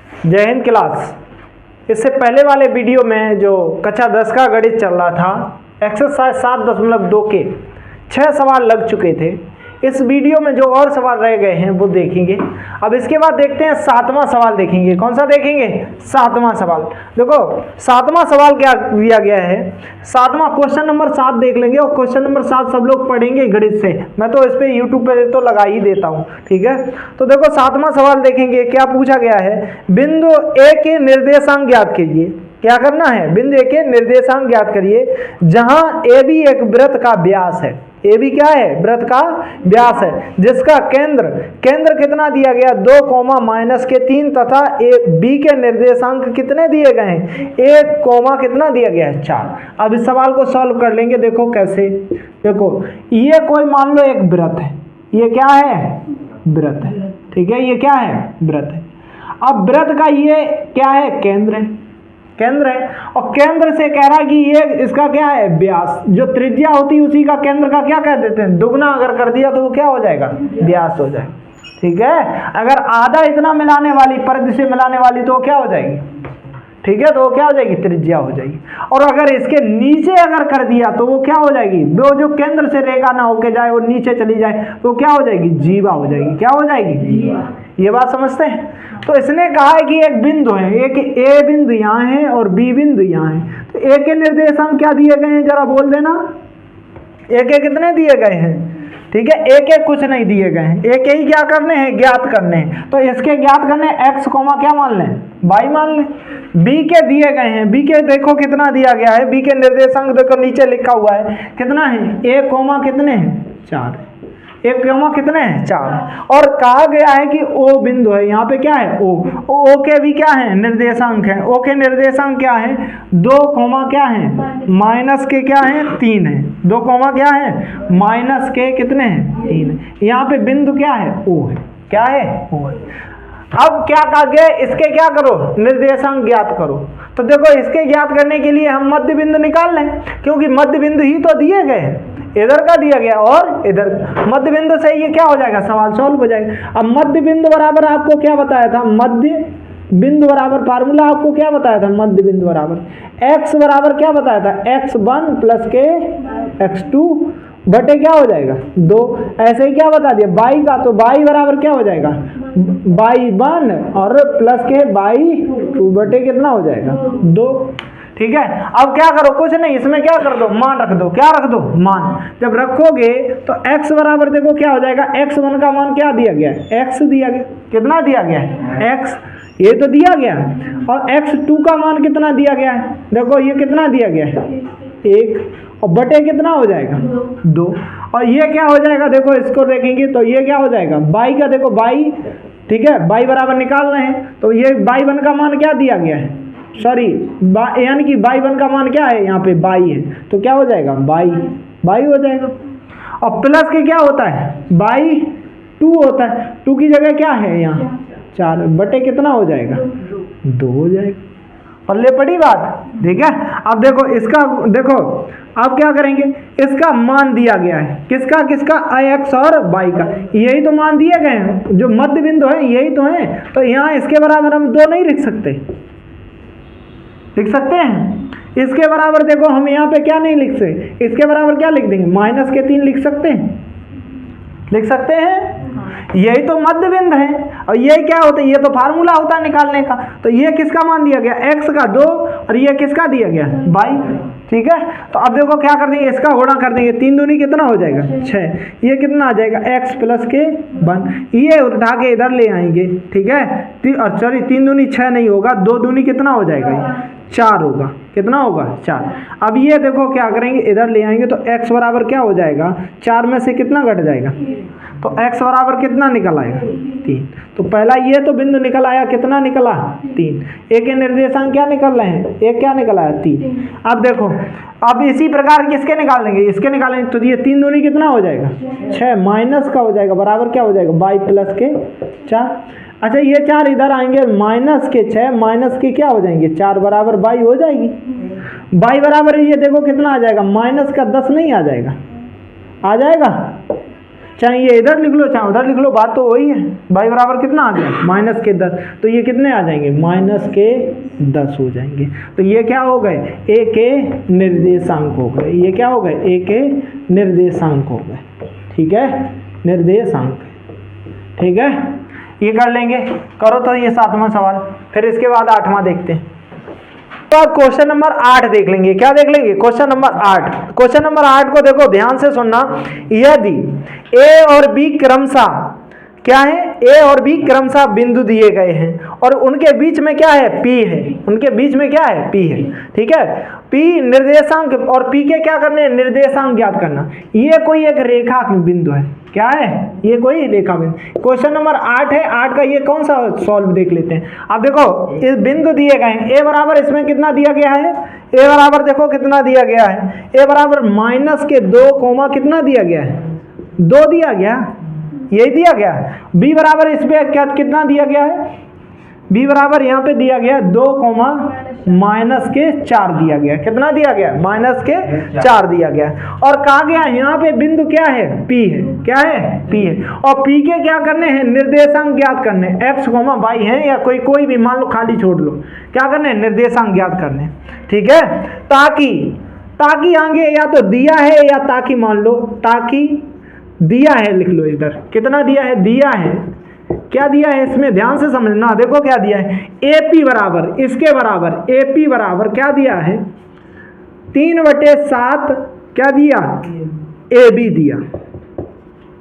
जय हिंद क्लास। इससे पहले वाले वीडियो में जो कक्षा 10 का गणित चल रहा था, एक्सरसाइज 7.2 के 6 सवाल लग चुके थे। इस वीडियो में जो और सवाल रह गए हैं वो देखेंगे। अब इसके बाद देखते हैं 7वां सवाल देखेंगे। कौन सा देखेंगे? 7वां सवाल। देखो 7वां सवाल क्या दिया गया है, 7वां क्वेश्चन नंबर 7 देख लेंगे और क्वेश्चन नंबर 7 सब लोग पढ़ेंगे गणित से। मैं तो इस पे यूट्यूब पे तो लगा ही देता हूँ, ठीक है। तो देखो 7वां सवाल देखेंगे। क्या पूछा गया है? बिंदु ए के निर्देशांक ज्ञात कीजिए। क्या करना है? बिंदु ए के निर्देशांक ज्ञात करिए जहां ए बी एक वृत्त का व्यास है। ए बी क्या है? वृत्त का व्यास है, जिसका केंद्र कितना दिया गया? 2, तथा ए बी के निर्देशांक कितने दिए गए हैं? 1, कितना दिया गया है? 4। अब इस सवाल को सॉल्व कर लेंगे। देखो कैसे। देखो ये कोई मान लो एक वृत्त है। ये क्या है? वृत्त है, ठीक है। ये क्या है? वृत्त है। अब वृत्त का ये क्या है? केंद्र है, केंद्र है। और केंद्र से कह रहा है कि ये इसका क्या है? व्यास। जो त्रिज्या होती है उसी का केंद्र का क्या कह देते हैं? दुगना अगर कर दिया तो वो क्या हो जाएगा? व्यास हो जाएगा, ठीक है। अगर आधा इतना मिलाने वाली, परिधि से मिलाने वाली, तो क्या हो जाएगी? ठीक है, तो वो क्या हो जाएगी? त्रिज्या हो जाएगी। और अगर इसके नीचे अगर कर दिया तो वो क्या हो जाएगी? वो जो केंद्र से रेखा ना होके जाए, वो नीचे चली जाए तो क्या हो जाएगी? जीवा हो जाएगी। क्या हो जाएगी? ये बात समझते हैं। तो इसने कहा है कि एक बिंदु है, एक ए बिंदु यहाँ है और बी बिंदु यहाँ है। तो ए के निर्देशांक क्या दिए गए हैं? जरा बोल देना। ए के कितने दिए गए हैं? ठीक है, एक एक कुछ नहीं दिए गए हैं। एक ही क्या करने हैं? ज्ञात करने हैं। तो इसके ज्ञात करने एक्स कोमा क्या मान लें? वाई मान लें। बी के दिए गए हैं। बी के देखो कितना दिया गया है। बी के निर्देशांक देखो नीचे लिखा हुआ है, कितना है? 1, कितने हैं? 4। 1, कितने हैं? 4। और कहा गया है कि ओ बिंदु है। यहाँ पे क्या है? ओ के भी क्या है? निर्देशांक है। ओ के निर्देशांक क्या है? 2, क्या है? माइनस के क्या है? 3 है। 2, क्या है? माइनस के कितने हैं? 3 है। यहाँ पे बिंदु क्या है? ओ है। क्या है? ओ है। अब क्या कहा गया? इसके क्या करो? निर्देशांक ज्ञात करो। तो देखो इसके ज्ञात करने के लिए हम मध्य बिंदु निकाल लें, क्योंकि मध्य बिंदु ही तो दिए गए हैं। इधर का दिया गया और इधर मध्य बिंदु से ये क्या हो जाएगा? सवाल सॉल्व हो जाएगा। अब मध्य बिंदु बराबर आपको क्या बताया था? मध्य बिंदु बराबर फार्मूला आपको क्या बताया था? मध्य बिंदु बराबर एक्स बराबर क्या बताया था? x1 प्लस के x2 बटे क्या हो जाएगा? 2। ऐसे ही क्या बता दिया? बाई का, तो बाई बराबर क्या हो जाएगा? y1 और प्लस के y2 बटे कितना हो जाएगा? 2। ठीक है। अब क्या करो? कुछ नहीं, इसमें क्या कर दो? मान रख दो। क्या रख दो? मान। जब रखोगे तो x बराबर देखो क्या हो जाएगा? x1 का मान क्या दिया गया है? x दिया गया। कितना दिया गया है? x, ये तो दिया गया। और x2 का मान कितना दिया गया है? देखो ये कितना दिया गया है? 1 और बटे कितना हो जाएगा? 2। और ये क्या हो जाएगा? देखो इसको देखेंगे तो ये क्या हो जाएगा? बाई का देखो, बाई, ठीक है, बाई बराबर निकाल रहे हैं तो ये y1 का मान क्या दिया गया है? सॉरी, यानी कि y1 का मान क्या है? यहाँ पे बाई है, तो क्या हो जाएगा? बाई हो जाएगा। और प्लस के क्या होता है? y2 होता है। 2 की जगह क्या है यहाँ? 4 बटे कितना हो जाएगा? 2 हो जाएगा। पल्ले पड़ी बात, ठीक है। अब देखो इसका, देखो अब क्या करेंगे? इसका मान दिया गया है। किसका? x और y का, यही तो मान दिए गए हैं। जो मध्य बिंदु है यही तो है। तो यहाँ इसके बराबर हम 2 नहीं लिख सकते? लिख सकते हैं। इसके बराबर देखो हम यहाँ पे क्या नहीं लिख सकते? इसके बराबर क्या लिख देंगे? माइनस के 3 लिख सकते हैं? लिख सकते हैं। यही तो मध्य बिंदु है। और ये क्या होता है? ये तो फार्मूला होता है निकालने का। तो ये किसका मान दिया गया? x का 2 और ये किसका दिया गया? y। ठीक है। तो अब देखो क्या कर देंगे? इसका गुणा कर देंगे। 3 दूनी कितना हो जाएगा? 6। ये कितना आ जाएगा? x प्लस के 1। ये उठा के इधर ले आएंगे, ठीक है। सॉरी, 3 दूनी 6 नहीं होगा, 2 दूनी कितना हो जाएगा? 4 होगा। कितना होगा? 4। अब ये देखो क्या करेंगे? इधर ले आएंगे तो x बराबर क्या हो जाएगा? 4 में से कितना घट जाएगा? तो x बराबर कितना निकल आएगा? 3। तो पहला ये तो बिंदु निकल आया, कितना निकला? 3। एक के निर्देशांक क्या निकल रहे हैं? एक क्या निकल आया? 3। अब देखो, अब इसी प्रकार किसके निकाल लेंगे? इसके निकालेंगे तो ये 3 दूनी कितना हो जाएगा? 6 माइनस का हो जाएगा, बराबर क्या हो जाएगा? y प्लस के 4। अच्छा, ये 4 इधर आएंगे, माइनस के 6 माइनस के क्या हो जाएंगे? 4 बराबर y हो जाएगी। y बराबर ये देखो कितना आ जाएगा? माइनस का 10 नहीं आ जाएगा? आ जाएगा। चाहे ये इधर लिख लो चाहे उधर लिख लो, बात तो वही है। y बराबर कितना आ गया माइनस के 10, तो ये कितने आ जाएंगे माइनस के 10 हो जाएंगे। तो ये क्या हो गए a के निर्देशांक हो गए, ये क्या हो गए a के निर्देशांक हो गए, ठीक है, निर्देशांक, ठीक है, ये कर लेंगे। करो तो ये 7वां सवाल, फिर इसके बाद 8वां देखते हैं। तो क्वेश्चन नंबर 8 देख लेंगे। क्या देख लेंगे क्वेश्चन नंबर 8। क्वेश्चन नंबर 8 को देखो ध्यान से सुनना। यदि ए और बी क्रमशः क्या है, ए और बी क्रमशः बिंदु दिए गए हैं और उनके बीच में क्या है P है, उनके बीच में क्या है P है, ठीक है, P निर्देशांक और P के क्या करने हैं निर्देशांक ज्ञात करना। ये कोई एक रेखा बिंदु है, क्या है ये कोई रेखा बिंदु। क्वेश्चन नंबर 8 है, 8 का ये कौन सा सॉल्व देख लेते हैं। अब देखो इस बिंदु दिए गए हैं, ए बराबर इसमें कितना दिया गया है, ए बराबर देखो कितना दिया गया है, ए बराबर माइनस के 2 कोमा कितना दिया गया है 2 दिया गया, यही दिया गया है। बी बराबर इस पे क्या कितना दिया गया है, बी बराबर यहाँ पे दिया गया 2 कोमा माइनस के 4 दिया गया, कितना दिया गया माइनस के 4 दिया गया। और कहा गया यहाँ पे बिंदु क्या है P है, क्या है P है, और P के क्या करने हैं निर्देशांक ज्ञात करने, x y है या कोई भी मान लो खाली छोड़ लो, क्या करने निर्देशांक ज्ञात करने, ठीक है। ताकि आगे या तो दिया है या ताकि मान लो, ताकि दिया है लिख लो, इधर कितना दिया है दिया है, क्या दिया है इसमें ध्यान से समझना। देखो क्या दिया है AP बराबर इसके बराबर, AP बराबर क्या दिया है 3/7 क्या दिया AB दिया,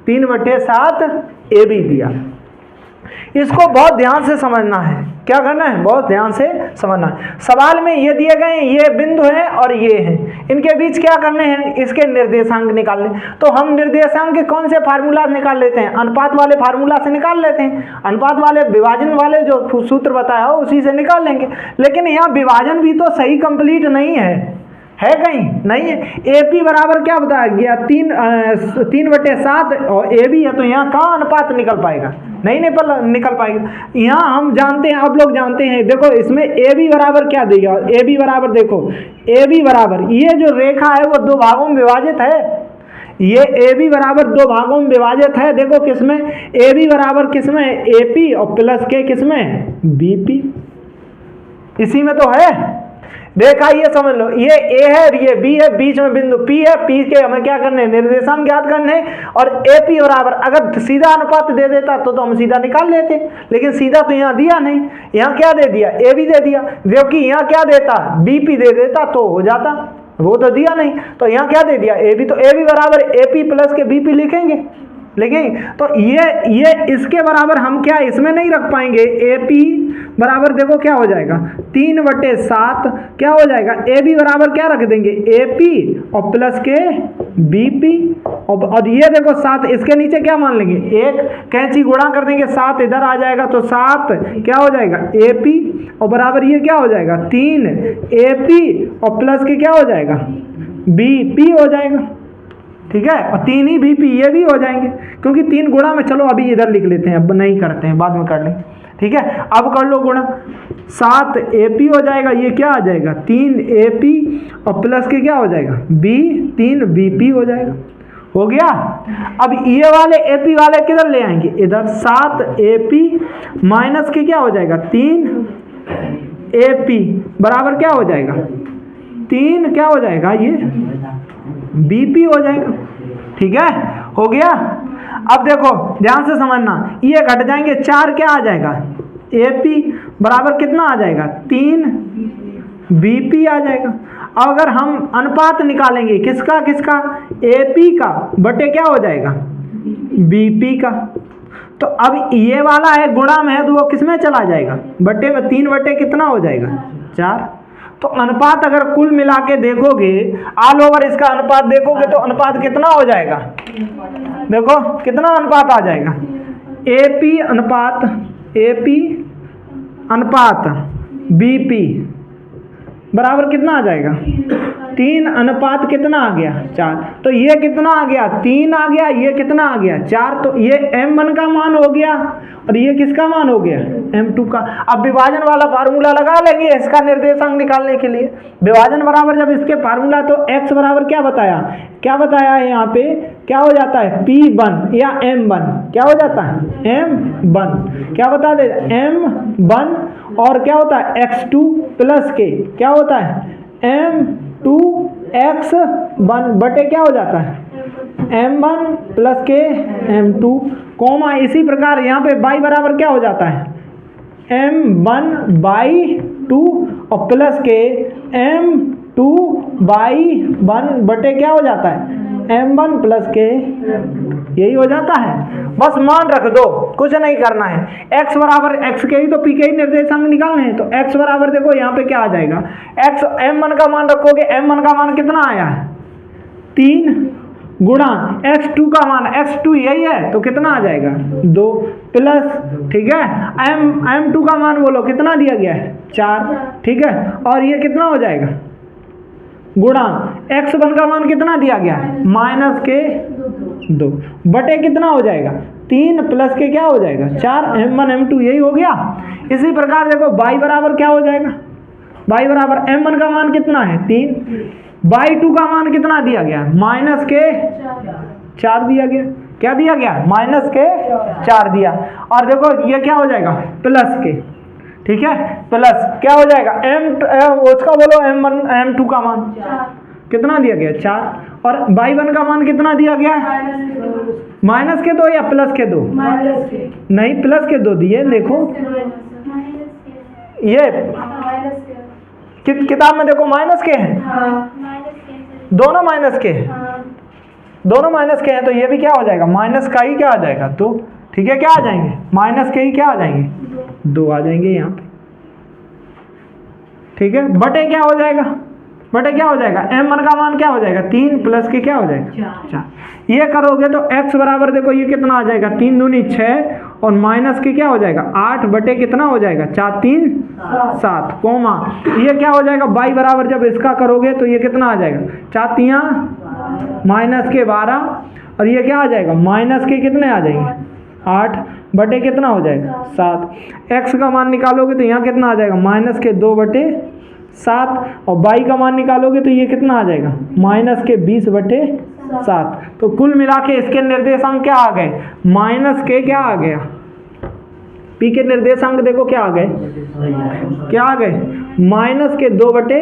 3/7 AB दिया। इसको बहुत ध्यान से समझना है, क्या करना है बहुत ध्यान से समझना है। सवाल में ये दिए गए ये बिंदु हैं और ये हैं, इनके बीच क्या करने हैं इसके निर्देशांक निकालने। तो हम निर्देशांक के कौन से फार्मूला निकाल लेते हैं, अनुपात वाले फार्मूला से निकाल लेते हैं, अनुपात वाले विभाजन वाले जो सूत्र बताया हो उसी से निकाल लेंगे। लेकिन यहाँ विभाजन भी तो सही कंप्लीट नहीं है कहीं नहीं है। AP बराबर क्या बताया गया 3/7 और AB है, तो यहाँ कहाँ अनुपात निकल पाएगा, नहीं निकल पाएगा। यहाँ हम जानते हैं, आप लोग जानते हैं, देखो इसमें AB बराबर क्या देगा, AB बराबर देखो AB बराबर ये जो रेखा है वो 2 भागों में विभाजित है, ये AB बराबर 2 भागों में विभाजित है। देखो किसमें AB बराबर किसमें AP और प्लस के किसमें BP, इसी में तो है। देखा ये समझ लो, ये A है और ये B है, बीच में बिंदु P है, P के हमें क्या करने निर्देशांक ज्ञात करने, और AP बराबर अगर सीधा अनुपात दे देता तो हम सीधा निकाल लेते, लेकिन सीधा तो यहाँ दिया नहीं, यहाँ क्या दे दिया AB दे दिया, जबकि यहाँ क्या देता BP दे देता तो हो जाता, वो तो दिया नहीं, तो यहाँ क्या दे दिया AB, तो AB बराबर AP प्लस के BP लिखेंगे। तो ये इसके बराबर हम क्या इसमें नहीं रख पाएंगे, AP बराबर देखो क्या हो जाएगा 3/7 क्या हो जाएगा, AB बराबर क्या रख देंगे AP और प्लस के BP, और ये देखो 7 इसके नीचे क्या मान लेंगे 1, कैंची गुणा कर देंगे 7 इधर आ जाएगा, तो 7 क्या हो जाएगा AP और बराबर ये क्या हो जाएगा 3 AP और प्लस के क्या हो जाएगा BP हो जाएगा, ठीक है, और 3 ही BP ये भी हो जाएंगे, क्योंकि 3 गुणा में, चलो अभी इधर लिख लेते हैं, अब नहीं करते हैं, बाद में कर लेंगे, ठीक है। अब कर लो गुणा, 7 AP हो जाएगा, ये क्या आ जाएगा 3 AP और प्लस के क्या हो जाएगा 3 BP हो जाएगा, हो गया। अब ये वाले AP वाले किधर ले आएंगे इधर, 7 AP माइनस के क्या हो जाएगा 3 AP बराबर क्या हो जाएगा 3 क्या हो जाएगा ये BP हो जाएगा, ठीक है, हो गया। अब देखो ध्यान से समझना, ये घट जाएंगे 4 क्या आ जाएगा AP बराबर कितना आ जाएगा 3 BP आ जाएगा। अब अगर हम अनुपात निकालेंगे किसका AP का बटे क्या हो जाएगा BP का, तो अब ये वाला है गुणा में है तो वो किस में चला जाएगा बटे में, 3 बटे कितना हो जाएगा 4। तो अनुपात अगर कुल मिला के देखोगे ऑल ओवर इसका अनुपात देखोगे तो अनुपात कितना हो जाएगा, देखो कितना अनुपात आ जाएगा AP अनुपात BP बराबर कितना आ जाएगा 3 अनुपात कितना आ गया 4, तो ये कितना आ गया 3 आ गया, ये कितना आ गया 4, तो ये m1 का मान हो गया और ये किसका मान हो गया m2 का। अब विभाजन वाला फार्मूला लगा लेंगे इसका निर्देशांक निकालने के लिए। विभाजन बराबर जब इसके फार्मूला तो x बराबर क्या बताया है यहाँ पे, क्या हो जाता है P1 या M1, क्या हो जाता है M1, क्या बता दे M1, और क्या होता है x2 प्लस के क्या होता है M2 x1 बटे क्या हो जाता है M1 प्लस के M2 कोमा। इसी प्रकार यहाँ पे y बराबर क्या हो जाता है M1/2 और प्लस के M2/1 बटे क्या हो जाता है M1 प्लस के, यही हो जाता है। बस मान रख दो, कुछ नहीं करना है। x बराबर x के ही तो p के ही निर्देशांक निकालने हैं, तो x बराबर देखो यहाँ पे क्या आ जाएगा x m1 का मान रखोगे, m1 का मान कितना आया है 3 गुणा x2 का मान, x2 यही है तो कितना आ जाएगा 2 प्लस, ठीक है m2 का मान बोलो कितना दिया गया है 4, ठीक है, और ये कितना हो जाएगा गुणा x1 का मान कितना दिया गया है माइनस के 2 बटे कितना हो जाएगा 3 प्लस के क्या हो जाएगा 4, m1 m2 यही हो गया। इसी प्रकार देखो y बराबर क्या हो जाएगा, y बराबर m1 का मान कितना है 3, y2 का मान कितना दिया गया माइनस के 4 दिया गया, क्या दिया गया माइनस के 4 दिया, और देखो ये क्या हो जाएगा प्लस के, ठीक है, प्लस क्या हो जाएगा उसका बोलो m1 m2 का मान कितना दिया गया 4, और y1 का मान कितना दिया गया माइनस के 2 या प्लस के 2, नहीं प्लस के 2 दिए, देखो ये किताब में देखो माइनस के हैं, दोनों माइनस के हैं, दोनों माइनस के हैं, तो ये भी क्या हो जाएगा माइनस का ही क्या आ जाएगा 2, ठीक है, क्या आ जाएंगे माइनस के ही क्या आ जाएंगे 2 आ जाएंगे यहाँ पे, ठीक है, बटे क्या हो जाएगा, बटे क्या हो जाएगा m1 का मान क्या हो जाएगा 3 प्लस के क्या हो जाएगा 4। ये करोगे तो x बराबर देखो ये कितना आ जाएगा 3 दूनी 6 और माइनस के क्या हो जाएगा 8 बटे कितना हो जाएगा 4 3 7 कोमा, ये क्या हो जाएगा y बराबर जब इसका करोगे तो ये कितना आ जाएगा 4 3 माइनस के 12 और ये क्या आ जाएगा माइनस के कितने आ जाएंगे 8 बटे कितना हो जाएगा 7। x का मान निकालोगे तो यहाँ कितना आ जाएगा माइनस के 2 बटे 7 और y का मान निकालोगे तो ये कितना आ जाएगा माइनस के 20 बटे 7। तो कुल मिला के इसके निर्देशांक क्या आ गए माइनस के क्या आ गया p के निर्देशांक देखो क्या आ गए, क्या आ गए माइनस के 2 बटे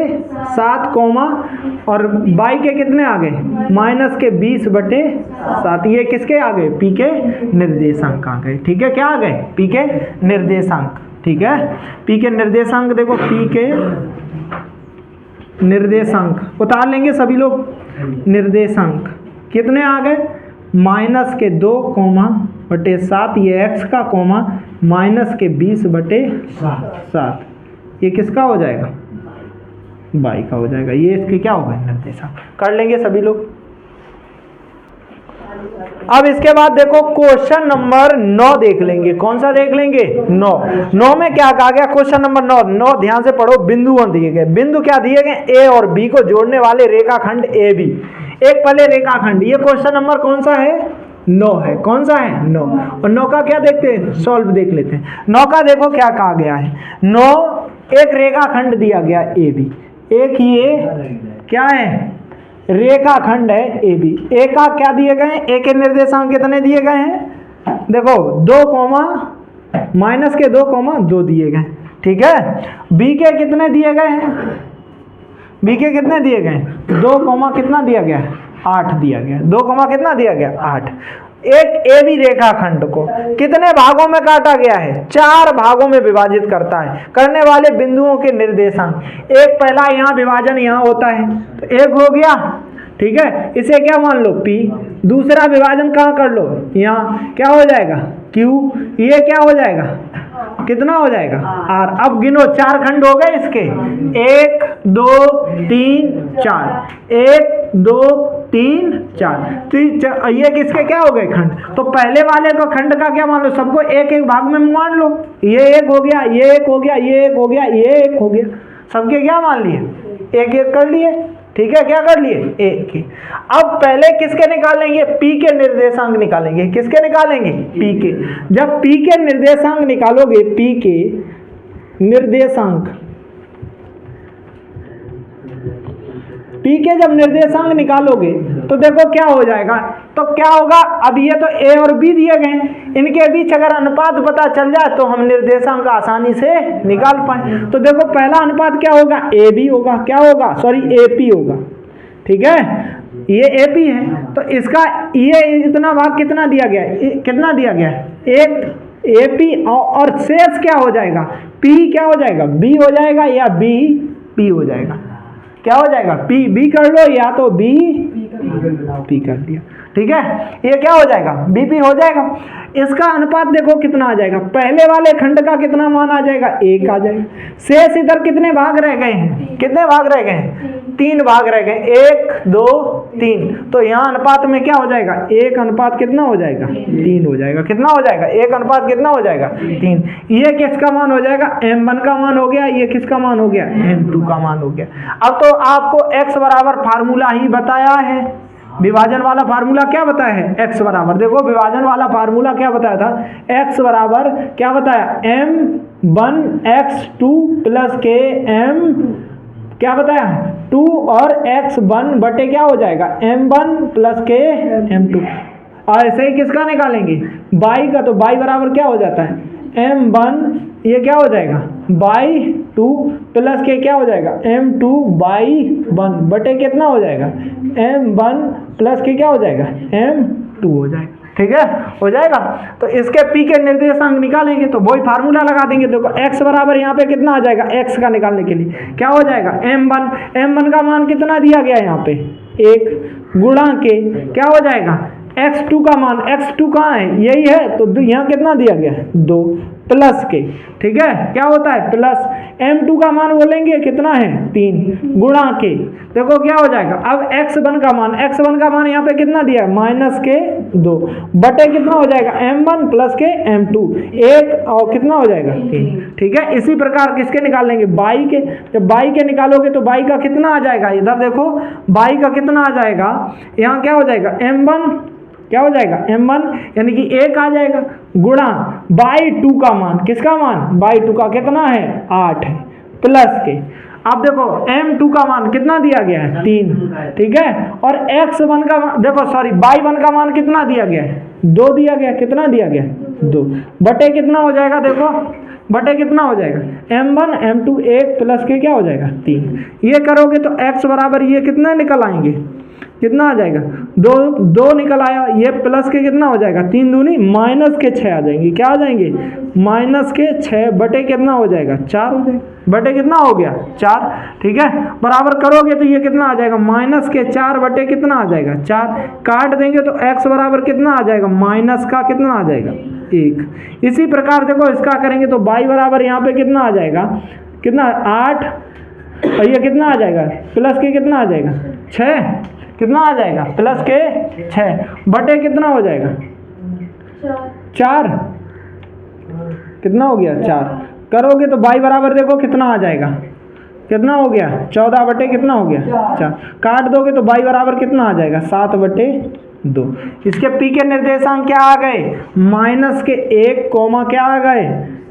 7 कोमा और y के कितने आ गए माइनस के 20 बटे 7। ये किसके आ गए p के निर्देशांक आ गए, ठीक है, क्या आ गए p के निर्देशांक, ठीक है, p के निर्देशांक देखो p के निर्देशांक उतार लेंगे सभी लोग, निर्देशांक कितने आ गए माइनस के 2 कोमा बटे 7 ये x का कोमा माइनस के 20 बटे 7, ये किसका हो जाएगा y का हो जाएगा, ये इसके क्या होगा निर्देशांक, कर लेंगे सभी लोग। अब इसके बाद देखो क्वेश्चन नंबर 9 देख लेंगे, कौन सा देख लेंगे 9 में क्या कहा गया क्वेश्चन नंबर 9 ध्यान से पढ़ो, बिंदु दिए गए, बिंदु क्या दिए गए a और b को जोड़ने वाले रेखाखंड AB, एक पहले रेखाखंड, ये क्वेश्चन नंबर कौन सा है 9 है, कौन सा है 9, और 9 का क्या देखते हैं सॉल्व देख लेते हैं। 9 का देखो क्या कहा गया है, 9 एक रेखाखंड दिया गया AB, एक ये क्या है रेखाखंड है AB, ए का क्या दिए गए हैं, ए के निर्देशांक कितने दिए गए हैं देखो 2 कोमा माइनस के 2 कोमा 2 दिए गए, ठीक है, B के कितने दिए गए हैं, B के कितने दिए गए 2 कोमा कितना दिया गया 8 दिया गया, 2 कोमा कितना दिया गया 8। एक AB रेखाखंड को कितने भागों में काटा गया है 4 भागों में विभाजित करता है, करने वाले बिंदुओं के निर्देशांक, एक पहला यहाँ विभाजन यहाँ होता है तो एक हो गया, ठीक है, इसे क्या मान लो P, दूसरा विभाजन कहाँ कर लो यहाँ क्या हो जाएगा Q, ये क्या हो जाएगा कितना हो जाएगा R। अब गिनो 4 खंड हो गए इसके 1 2 3 4 1 2 3 4, ये किसके क्या हो गए खंड, तो पहले वाले को खंड का क्या मान लो सबको एक एक भाग में मान लो, ये एक हो गया ये एक हो गया ये एक हो गया ये एक हो गया, सबके क्या मान लिए एक एक कर लिए, ठीक है, क्या कर लिए, ए के। अब पहले किसके निकालेंगे, पी के निर्देशांक निकालेंगे। किसके निकालेंगे, पी के। जब पी के निर्देशांक निकालोगे, पी के निर्देशांक, पी के जब निर्देशांक निकालोगे तो देखो क्या हो जाएगा, तो क्या होगा, अब ये तो ए और बी दिए गए हैं, इनके बीच अगर अनुपात पता चल जाए तो हम निर्देशांक आसानी से निकाल पाए। तो देखो पहला अनुपात क्या होगा, ए बी होगा, क्या होगा, सॉरी ए पी होगा, ठीक है, ये ए पी है। तो इसका ये इतना भाग कितना दिया गया है, कितना दिया गया है, एक ए पी, और शेष क्या हो जाएगा, पी क्या हो जाएगा, बी हो जाएगा, या बी पी हो जाएगा, क्या हो जाएगा, पी बी कर लो, या तो बी पी कर दिया, ठीक है, ये क्या हो जाएगा, बीपी हो जाएगा। इसका अनुपात देखो कितना आ जाएगा, पहले वाले खंड का कितना मान आ जाएगा, एक आ जाएगा। शेष इधर कितने भाग रह गए हैं, कितने भाग रह गए हैं, 3 भाग रह गए, 1 2 3। तो यहाँ अनुपात में क्या हो जाएगा, एक अनुपात कितना हो जाएगा, 3 हो जाएगा। कितना हो जाएगा, एक अनुपात कितना हो जाएगा, 3। ये किसका मान हो जाएगा, m1 का मान हो गया, ये किसका मान हो गया, m2 का मान हो गया। अब तो आपको x बराबर फार्मूला ही बताया है, विभाजन वाला फार्मूला क्या बताया है, x बराबर, देखो विभाजन वाला फार्मूला क्या बताया था, x बराबर क्या बताया, m1 x2 प्लस के m क्या बताया 2 और x1 बटे क्या हो जाएगा, m1 प्लस के m2। और ऐसे ही किसका निकालेंगे, y का, तो y बराबर क्या हो जाता है, m1 ये क्या हो जाएगा y2 प्लस के क्या हो जाएगा, m2 y1 बटे कितना हो जाएगा, m1 प्लस के क्या हो जाएगा, m2 हो जाएगा, ठीक है, हो जाएगा। तो इसके p के निर्देशांक निकालेंगे तो वही फार्मूला लगा देंगे। देखो x बराबर यहाँ पे कितना आ जाएगा, x का निकालने के लिए क्या हो जाएगा, m1 का मान कितना दिया गया है यहाँ पे 1 गुणा के क्या हो जाएगा, x2 का मान, x2 कहाँ है, यही है, तो यहाँ कितना दिया गया है 2 प्लस के, ठीक है, क्या होता है प्लस, m2 का मान बोलेंगे कितना है 3 गुणा के, देखो क्या हो जाएगा। अब x1 का मान यहाँ पे कितना दिया है माइनस के 2 बटे कितना हो जाएगा, m1 प्लस के m2 1 और कितना हो जाएगा 3, ठीक है। इसी प्रकार किसके निकाल लेंगे, y के। जब y के निकालोगे तो y का कितना आ जाएगा, इधर देखो y का कितना आ जाएगा, यहाँ क्या हो जाएगा m1 क्या हो जाएगा, m1 यानी कि 1 आ जाएगा गुणा y2 का मान, किसका मान, y2 का कितना है 8 है प्लस के। अब देखो m2 का मान कितना दिया गया है 3, ठीक है, और x1 का मान देखो, सॉरी y1 का मान कितना दिया गया है 2 दिया गया, कितना दिया गया 2 बटे कितना हो जाएगा, देखो बटे कितना हो जाएगा, m1 m2 1 प्लस के क्या हो जाएगा 3। ये करोगे तो x बराबर ये कितना निकल आएंगे, कितना आ जाएगा 2 निकल आया, ये प्लस के कितना हो जाएगा 3 दूनी माइनस के 6 आ जाएंगे, क्या आ जाएंगे माइनस के 6 बटे कितना हो जाएगा 4 हो जाएगा, बटे कितना हो गया 4, ठीक है, बराबर करोगे तो ये कितना आ जाएगा माइनस के 4 बटे कितना आ जाएगा 4, काट देंगे तो x बराबर कितना आ जाएगा माइनस का कितना आ जाएगा 1। इसी प्रकार देखो इसका करेंगे तो y बराबर यहाँ पे कितना आ जाएगा, कितना 8, और ये कितना आ जाएगा प्लस के कितना आ जाएगा 6, कितना आ जाएगा प्लस के 6 बटे कितना हो जाएगा 4, कितना हो गया 4, करोगे तो y बराबर देखो कितना आ जाएगा, कितना हो गया 14 बटे कितना हो गया 4, काट दोगे तो y बराबर कितना आ जाएगा 7 बटे 2। इसके p के निर्देशांक क्या आ गए, माइनस के 1 कोमा क्या आ गए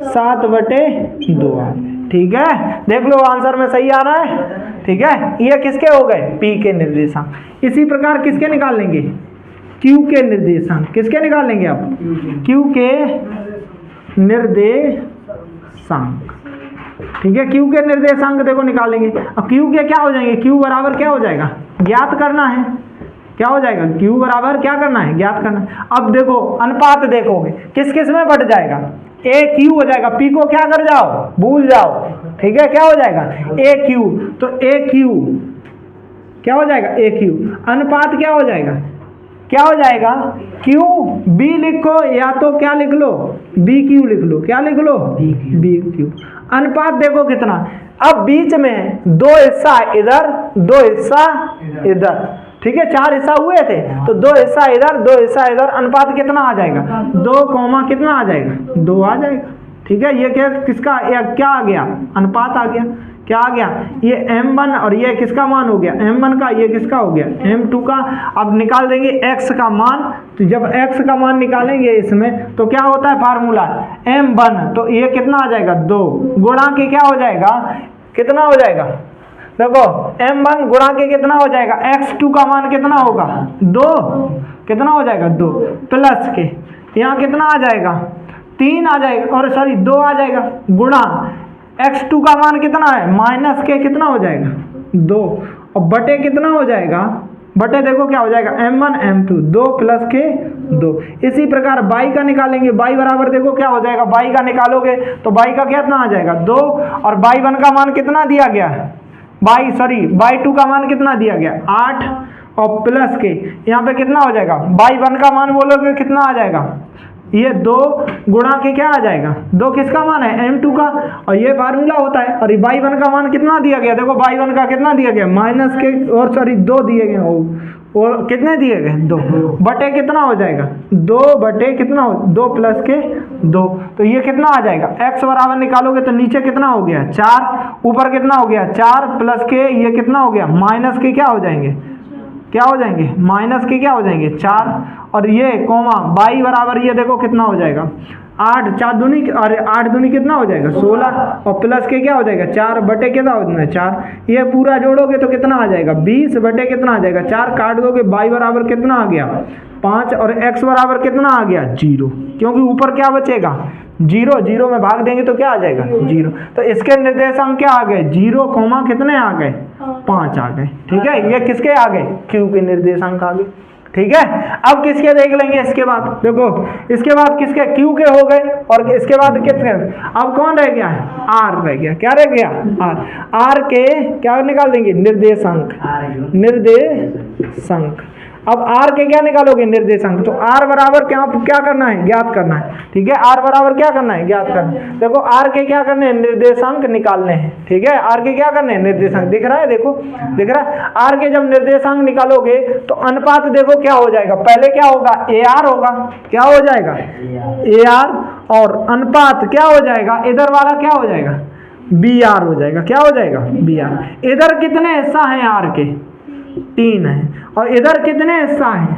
7 बटे 2 आ गए, ठीक है, देख लो आंसर में सही आ रहा है, ठीक है। ये किसके हो गए, p के निर्देशांक। इसी प्रकार किसके निकाल लेंगे, q के निर्देशांक, किसके निकाल लेंगे आप, q के निर्देशांक, ठीक है, q के निर्देशांक देखो निकालेंगे। अब q के क्या हो जाएंगे, q बराबर क्या हो जाएगा, ज्ञात करना है, क्या हो जाएगा q बराबर क्या करना है, ज्ञात करना है। अब देखो अनुपात देखोगे किस किस में बढ़ जाएगा, ए क्यू हो जाएगा, पी को क्या कर जाओ भूल जाओ, ठीक है, क्या हो जाएगा ए क्यू, तो ए क्यू क्या हो जाएगा ए क्यू, अनुपात क्या हो जाएगा, क्या हो जाएगा क्यू बी लिखो, या तो क्या लिख लो बी क्यू लिख लो, क्या लिख लो बी क्यू। अनुपात देखो कितना, अब बीच में 2 हिस्सा इधर 2 हिस्सा इधर, ठीक है, 4 हिस्सा हुए थे तो 2 हिस्सा इधर 2 हिस्सा इधर, अनुपात कितना आ जाएगा 2 कोमा कितना आ जाएगा 2 आ जाएगा, ठीक है। ये क्या किसका या क्या आ गया, अनुपात आ गया, क्या आ गया, ये m1 और ये किसका मान हो गया, m1 का, ये किसका हो गया, m2 का। अब निकाल देंगे x का मान, तो जब x का मान निकालेंगे इसमें तो क्या होता है फार्मूला, m1, तो ये कितना आ जाएगा 2 गुणा के क्या हो जाएगा, कितना हो जाएगा, देखो m1 गुणा के कितना हो जाएगा, x2 का मान कितना होगा 2, कितना हो जाएगा 2 प्लस के यहाँ कितना आ जाएगा 3 आ जाएगा, और सॉरी 2 आ जाएगा, गुणा x2 का मान कितना है माइनस के कितना हो जाएगा 2, और बटे कितना हो जाएगा, बटे देखो क्या हो जाएगा m1 m2 2 प्लस के 2। इसी प्रकार y का निकालेंगे, y बराबर देखो क्या हो जाएगा, y का निकालोगे तो y का कितना आ जाएगा 2, और y1 का मान कितना दिया गया है, y2 का मान कितना दिया गया 8, और प्लस के यहाँ पे कितना हो जाएगा, y1 का मान बोलोगे कितना आ जाएगा, ये 2 गुणा के क्या आ जाएगा, 2 किसका मान है m2 का, और ये फार्मूला होता है। और y1 का मान कितना दिया गया, देखो y1 का कितना दिया गया माइनस के, और सॉरी 2 दिए गए, और कितने दिए गए 2 बटे कितना हो जाएगा 2 बटे कितना हो 2 प्लस के 2, तो ये कितना आ जाएगा, x बराबर निकालोगे तो नीचे कितना हो गया 4, ऊपर कितना हो गया 4 प्लस के ये कितना हो गया माइनस के क्या हो जाएंगे, क्या हो जाएंगे माइनस के क्या हो जाएंगे 4, और ये कोमा y बराबर ये देखो कितना हो जाएगा 8 4 दूनी, और 8 दूनी कितना हो जाएगा 16, और प्लस के क्या हो जाएगा 4 बटे कितना हो जाएगा 4, ये पूरा जोड़ोगे तो कितना आ जाएगा 20 बटे कितना आ जाएगा 4, काट दोगे y बराबर कितना आ गया 5, और x बराबर कितना आ गया 0, क्योंकि ऊपर क्या बचेगा 0, 0 में भाग देंगे तो क्या आ जाएगा 0, तो इसके निर्देशांक क्या आ गए 0, कितने आ गए 5 आ गए। ठीक है, ये किसके आ गए q के निर्देशांक आ गए। ठीक है, अब किसके देख लेंगे, इसके बाद देखो, इसके बाद किसके q के हो गए, और इसके बाद किसके, अब कौन रह गया r रह गया, क्या रह गया r के क्या निकाल देंगे निर्देशांक, अब r के क्या निकालोगे निर्देशांक, तो r बराबर क्या करना है ज्ञात करना है। ठीक है, r बराबर क्या करना है ज्ञात करना है। देखो r के क्या करने हैं निर्देशांक निकालने हैं। ठीक है, r के क्या करने हैं निर्देशांक, दिख रहा है, देखो दिख रहा है, r के जब निर्देशांक निकालोगे तो अनुपात देखो क्या हो जाएगा, पहले क्या होगा ar होगा, क्या हो जाएगा ar, और अनुपात क्या हो जाएगा इधर वाला क्या हो जाएगा br हो जाएगा, क्या हो जाएगा br। इधर कितने हिस्सा हैं r के 3 है, और इधर कितने हिस्सा हैं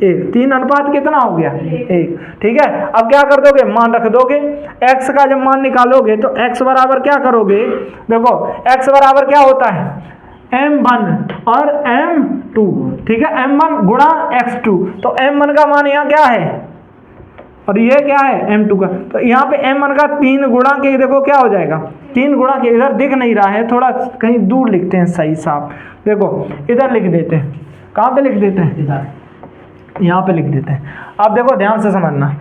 1, 3 अनुपात कितना हो गया 1। ठीक है, अब क्या कर दोगे मान रख दोगे, x का जब मान निकालोगे तो x बराबर क्या करोगे, देखो x बराबर क्या होता है m1 और m2। ठीक है, m1 गुणा x2, तो m1 का मान यहाँ क्या है और ये क्या है m2 का, तो यहाँ पे m1 का 3 गुणा के देखो क्या हो जाएगा 3 गुणा के, इधर दिख नहीं रहा है, थोड़ा कहीं दूर लिखते हैं सही साफ, देखो इधर लिख देते हैं, कहाँ पे लिख देते हैं यहाँ पे लिख देते हैं। अब देखो ध्यान से समझना,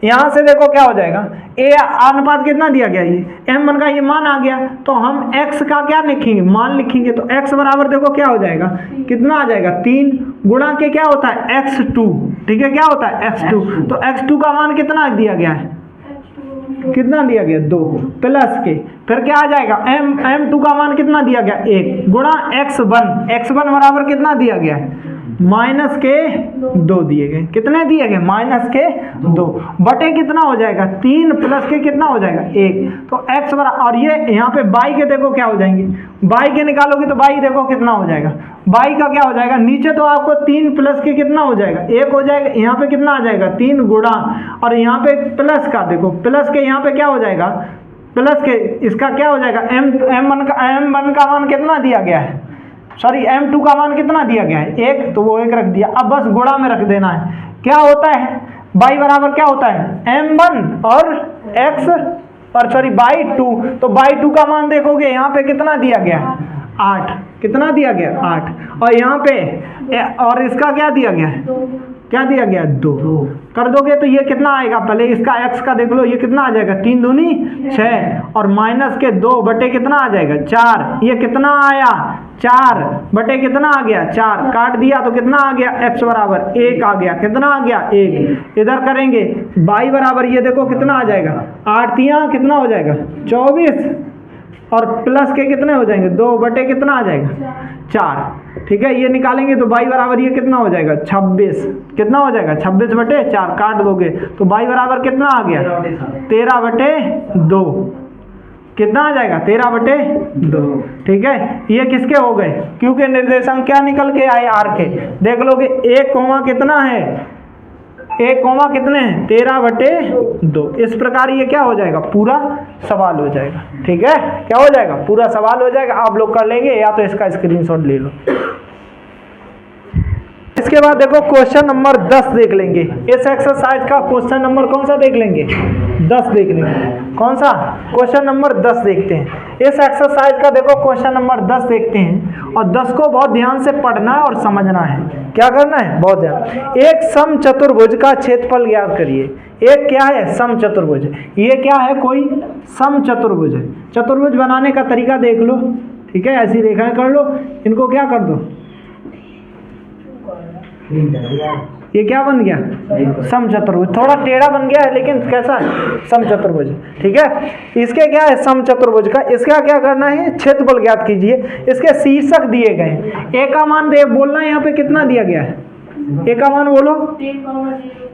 यहाँ से देखो क्या हो जाएगा, ए अनुपात कितना दिया गया, ये m1 का ये मान आ गया, तो हम x का क्या लिखेंगे मान लिखेंगे, तो x बराबर देखो क्या हो जाएगा कितना आ जाएगा 3 गुणा के क्या होता है x2। ठीक है, क्या होता है x2, तो x2 का मान कितना दिया गया है, कितना दिया गया 2 प्लस के, फिर क्या आ जाएगा m2 का मान कितना दिया गया 1 गुणा x1 बराबर कितना दिया गया है माइनस के 2 दिए गए, कितने दिए गए माइनस के 2 बटे कितना हो जाएगा 3 प्लस के कितना हो जाएगा 1, तो x बराबर, और ये यहाँ पे y के देखो क्या हो जाएंगे, y के निकालोगे तो y देखो कितना हो जाएगा, y का क्या हो जाएगा नीचे तो आपको 3 प्लस के कितना हो जाएगा 1 हो जाएगा, यहाँ पे कितना आ जाएगा 3 गुणा, और यहाँ पे प्लस का देखो, प्लस के यहाँ पे क्या हो जाएगा प्लस के, इसका क्या हो जाएगा m1 का मान कितना दिया गया है, सॉरी m2 का मान कितना दिया गया है 1, तो वो 1 रख दिया। अब बस गुणा में रख देना है, क्या होता है y बराबर क्या होता है m1 और x और सॉरी y2, तो y2 का मान देखोगे यहाँ पे कितना दिया गया 8, कितना दिया गया 8, और यहाँ पे और इसका क्या दिया गया क्या दिया गया 2 कर दोगे तो ये कितना आएगा, पहले इसका x का देख लो, ये कितना आ जाएगा 3 दूनी 6, और माइनस के 2 बटे कितना आ जाएगा 4, ये कितना आया 4 बटे कितना आ गया 4, काट दिया तो कितना आ गया x बराबर 1 आ गया, कितना आ गया 1। इधर करेंगे y बराबर ये देखो कितना आ जाएगा 8 तियां कितना हो जाएगा 24, और प्लस के कितने हो जाएंगे 2 बटे कितना आ जाएगा 4। ठीक है, ये निकालेंगे तो y बराबर ये कितना हो जाएगा 26, कितना हो जाएगा 26 बटे 4, काट दोगे तो y बराबर कितना आ गया 13 बटे 2, कितना आ जाएगा 13/2। ठीक है, ये किसके हो गए, क्यू के निर्देशांक क्या निकल के आए, आर के। देख लोगे 1 कोमा कितना है, 1 कोमा कितने हैं 13/2। इस प्रकार ये क्या हो जाएगा, पूरा सवाल हो जाएगा। ठीक है, क्या हो जाएगा, पूरा सवाल हो जाएगा। आप लोग कर लेंगे या तो इसका स्क्रीनशॉट ले लो। इसके बाद देखो क्वेश्चन नंबर 10 देख लेंगे। इस एक्सरसाइज का क्वेश्चन नंबर कौन सा देख लेंगे, 10 देख लेंगे। कौन सा, क्वेश्चन नंबर 10 देखते हैं। इस एक्सरसाइज का देखो क्वेश्चन नंबर 10 देखते हैं, और 10 को बहुत ध्यान से पढ़ना है और समझना है। क्या करना है, बहुत ध्यान। एक समचतुर्भुज का क्षेत्रफल ज्ञात करिए। एक क्या है, समचतुर्भुज। ये क्या है, कोई समचतुर्भुज है। चतुर्भुज बनाने का तरीका देख लो। ठीक है, ऐसी रेखाएं कर लो, इनको क्या कर दो, ये क्या बन गया, समचतुर्भुज। थोड़ा टेढ़ा बन गया है लेकिन कैसा है, समचतुर्भुज। ठीक है, इसके क्या है, समचतुर्भुज का इसका क्या करना है, क्षेत्रफल ज्ञात कीजिए। इसके शीर्षक दिए गए। ए का मान दे बोलना है, यहाँ पे कितना दिया गया है, ए का मान बोलो,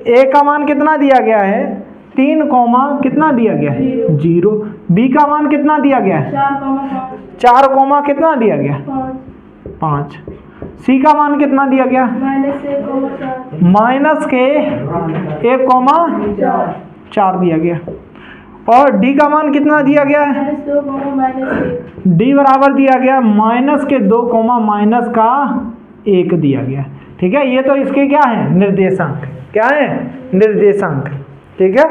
ए का मान कितना दिया गया है 3 कोमा कितना दिया गया है 0। बी का मान कितना दिया गया है 4 कोमा कितना दिया गया 5। सी का मान कितना दिया गया, माइनस के 1,4 दिया गया। और डी का मान कितना दिया गया है, डी बराबर दिया गया माइनस के 2, माइनस का 1 दिया गया। ठीक है, ये तो इसके क्या है, निर्देशांक। क्या है, निर्देशांक। ठीक है,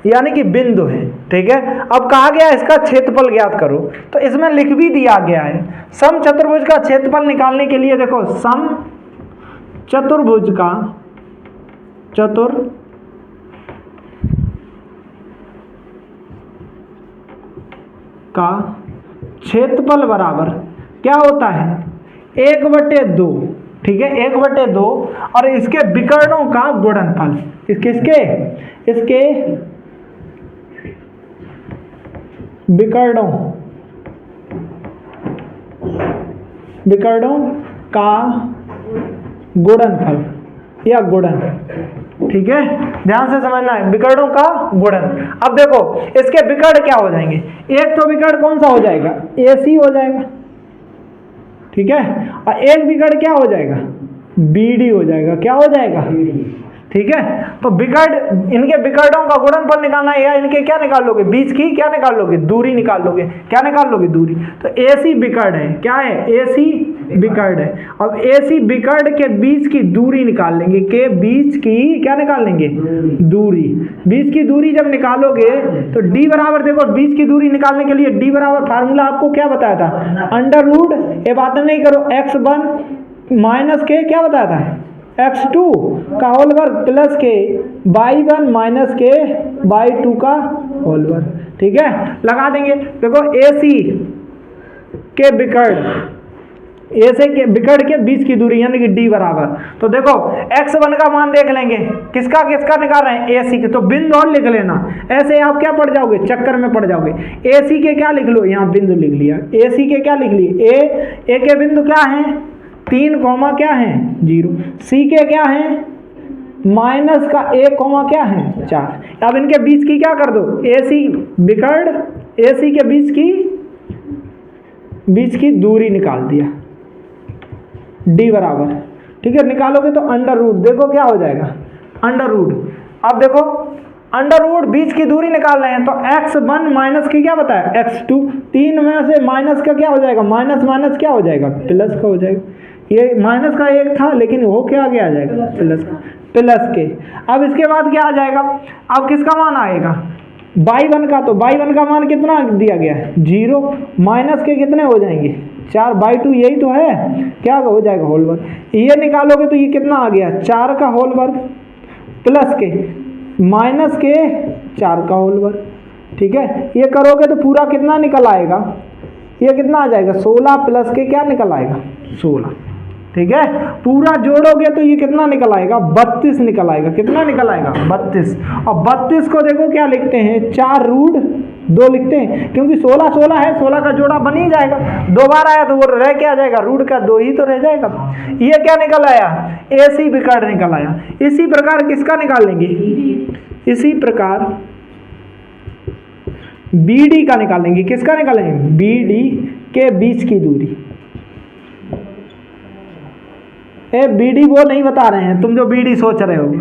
यानी कि बिंदु है। ठीक है, अब कहा गया इसका क्षेत्रफल ज्ञात करो, तो इसमें लिख भी दिया गया है। समचतुर्भुज का क्षेत्रफल निकालने के लिए देखो, समचतुर्भुज का क्षेत्रफल बराबर क्या होता है 1/2। ठीक है, 1/2 और इसके विकर्णों का गुणनफल। किसके, इसके विकर्णों का गुणनफल या गुणन। ठीक है, ध्यान से समझना है, विकर्णों का गुणन। अब देखो इसके विकर्ण क्या हो जाएंगे, एक तो विकर्ण कौन सा हो जाएगा, AC हो जाएगा। ठीक है, और एक विकर्ण क्या हो जाएगा, BD हो जाएगा। क्या हो जाएगा, ठीक है। तो विकर्ण, इनके विकर्णों का गुणनफल निकालना है, या इनके क्या निकाल लोगे, बीच की क्या निकाल लोगे, दूरी निकाल लोगे। क्या निकाल लोगे, दूरी। तो AC विकर्ण है, क्या है, AC विकर्ण है। अब AC विकर्ण के बीच की दूरी निकाल लेंगे, के बीच की क्या निकाल लेंगे, दूरी। बीच की दूरी जब निकालोगे तो D बराबर, देखो बीच की दूरी निकालने के लिए D बराबर फार्मूला आपको क्या बताया था, अंडर रूट, ये बातें नहीं करो, x1 माइनस के क्या बताया था, x2 का होल वर्ग प्लस के y1 माइनस के y2 का होल वर्ग। ठीक है, लगा देंगे। देखो AC के विकर्ण, AC के विकर्ण के बीच की दूरी यानी कि D बराबर। तो देखो x1 का मान देख लेंगे, किसका किसका निकाल रहे हैं, AC के। तो बिंदु और लिख लेना, ऐसे आप क्या पढ़ जाओगे, चक्कर में पड़ जाओगे। AC के क्या लिख लो, यहाँ बिंदु लिख लिया। AC के क्या लिख लिए, A के बिंदु क्या है 3 कोमा क्या है 0। C के क्या है माइनस का 1 कोमा क्या है 4। अब इनके बीच की क्या कर दो, AC विकर्ण, AC के बीच की दूरी निकाल दिया, D बराबर। ठीक है, निकालोगे तो अंडर रूट, देखो क्या हो जाएगा, अंडर रूट। अब देखो अंडर रूट बीच की दूरी निकाल रहे हैं, तो x1 माइनस की क्या बताया, x2। 3 में से माइनस का क्या हो जाएगा, माइनस माइनस क्या हो जाएगा, प्लस का हो जाएगा। ये माइनस का 1 था लेकिन वो क्या आगे आ जाएगा, प्लस के। अब इसके बाद क्या आ जाएगा, अब किसका मान आएगा, y1 का। तो y1 का मान कितना दिया गया है 0, माइनस के कितने हो जाएंगे 4, y2 यही तो है, क्या हो जाएगा होल वर्ग। ये निकालोगे तो ये कितना आ गया 4 का होल वर्ग प्लस के माइनस के 4 का होल वर्ग। ठीक है, ये करोगे तो पूरा कितना निकल आएगा, ये कितना आ जाएगा 16 प्लस के क्या निकल आएगा 16। ठीक है, पूरा जोड़ोगे तो ये कितना निकल आएगा 32 निकल आएगा। कितना निकल आएगा 32। और 32 को देखो क्या लिखते हैं, 4 रूट 2 लिखते हैं, क्योंकि 16 16 है, 16 का जोड़ा बन ही जाएगा। 2 बार आया तो वो रह क्या आ जाएगा, रूट का 2 ही तो रह जाएगा। ये क्या निकल आया, AC विकर्ण निकल आया। इसी प्रकार किसका निकाल लेंगे, इसी प्रकार बी डी का निकालेंगे। किसका निकालेंगे? बी डी के बीच की दूरी। बी डी वो नहीं बता रहे हैं, तुम जो बी डी सोच रहे हो,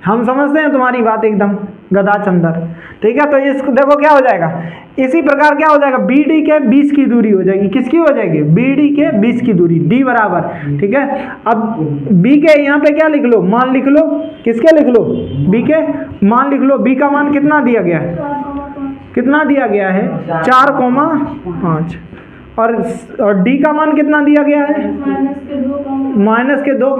हम समझते हैं तुम्हारी बात एकदम गदा चंदर। ठीक है, तो इसको देखो क्या हो जाएगा, इसी प्रकार क्या हो जाएगा, बी डी के बीच की दूरी हो जाएगी। किसकी हो जाएगी? बी डी के बीच की दूरी, डी बराबर। ठीक है, अब बी के यहाँ पे क्या लिख लो, मान लिख लो। किसके लिख लो? बी के मान लिख लो। बी का मान कितना दिया गया है? कितना दिया गया है? 4,5। और डी का मान कितना दिया गया है? -2,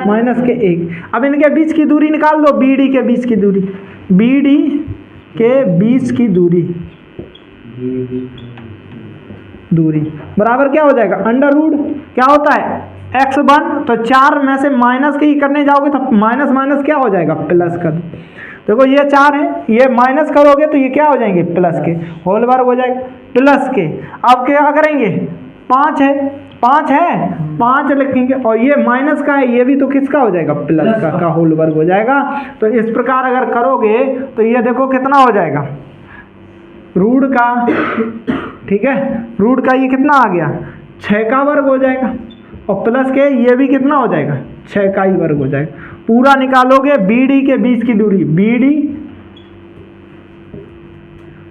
-1। अब इनके बीच की दूरी निकाल दो, बी डी के बीच की दूरी। बी डी के बीच की दूरी बराबर क्या हो जाएगा? अंडर रूट क्या होता है? x1। तो 4 में से माइनस के ही करने जाओगे तो माइनस माइनस क्या हो जाएगा? प्लस कर। देखो ये 4 है, ये माइनस करोगे तो ये क्या हो जाएंगे? प्लस के। होल वर्ग हो जाएगा प्लस के। अब क्या करेंगे? 5 है, 5 लिखेंगे, और ये माइनस का है, ये भी तो किसका हो जाएगा? प्लस का होल वर्ग हो जाएगा। तो इस प्रकार अगर करोगे तो ये देखो कितना हो जाएगा? रूट का, ठीक है, रूट का ये कितना आ गया? 6 का वर्ग हो जाएगा, और प्लस के ये भी कितना हो जाएगा? 6 का ही वर्ग हो जाएगा। पूरा निकालोगे बी डी के बीच की दूरी, बी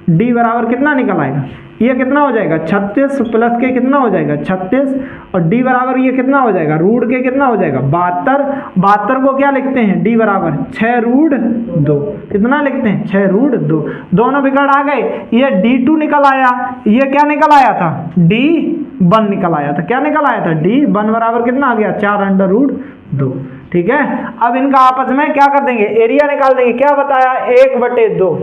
डी बराबर कितना निकल आएगा? ये कितना हो जाएगा? 36 प्लस के कितना हो जाएगा? 36, और डी बराबर ये कितना हो जाएगा? रूट के कितना हो जाएगा? 72 को क्या लिखते हैं? डी बराबर 6√2। कितना लिखते हैं? 6√2। दोनों बिगड़ आ गए। ये D2 निकल आया, ये क्या निकल आया था? D1 निकल आया था। क्या निकल आया था? D1 बराबर कितना आ गया? 4√2। ठीक है, अब इनका आपस में क्या कर देंगे? एरिया निकाल देंगे। क्या बताया? 1/2।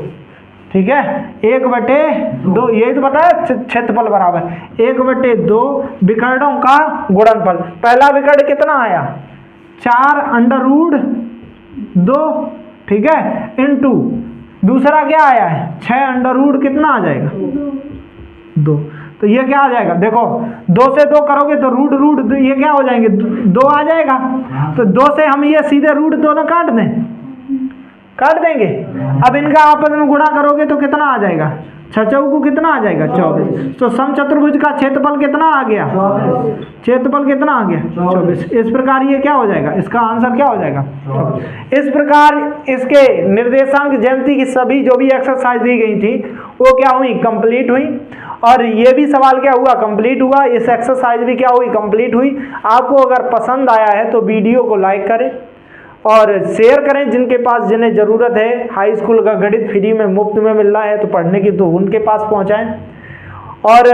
ठीक है, 1/2, यही तो बताया क्षेत्रफल बराबर 1/2 विकर्णों का गुणनफल। पहला विकर्ण कितना आया? 4√2। ठीक है, इनटू दूसरा क्या आया है? 6 कितना आ जाएगा? 2। तो ये क्या आ जाएगा? देखो 2 से 2 करोगे तो रूट ये क्या हो जाएंगे? 2 आ जाएगा। तो 2 से हम ये सीधे √2 ना काट देंगे। अब इनका आपस में गुणा करोगे तो कितना आ जाएगा? 6 चौको कितना आ जाएगा? 24। तो समचतुर्भुज का क्षेत्रफल कितना आ गया? क्षेत्रफल कितना आ गया? 24। इस प्रकार ये क्या हो जाएगा? इसका आंसर क्या हो जाएगा? इस प्रकार इसके निर्देशांक ज्यामिति की सभी जो भी एक्सरसाइज दी गई थी वो क्या हुई? कंप्लीट हुई। और ये भी सवाल क्या हुआ? कंप्लीट हुआ। इस एक्सरसाइज भी क्या हुई? कंप्लीट हुई। आपको अगर पसंद आया है तो वीडियो को लाइक करें और शेयर करें। जिन्हें ज़रूरत है, हाई स्कूल का गणित फ्री में मुफ्त में मिल रहा है तो पढ़ने की, तो उनके पास पहुंचाएं। और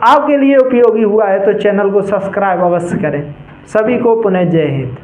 आपके लिए उपयोगी हुआ है तो चैनल को सब्सक्राइब अवश्य करें। सभी को पुनः जय हिंद।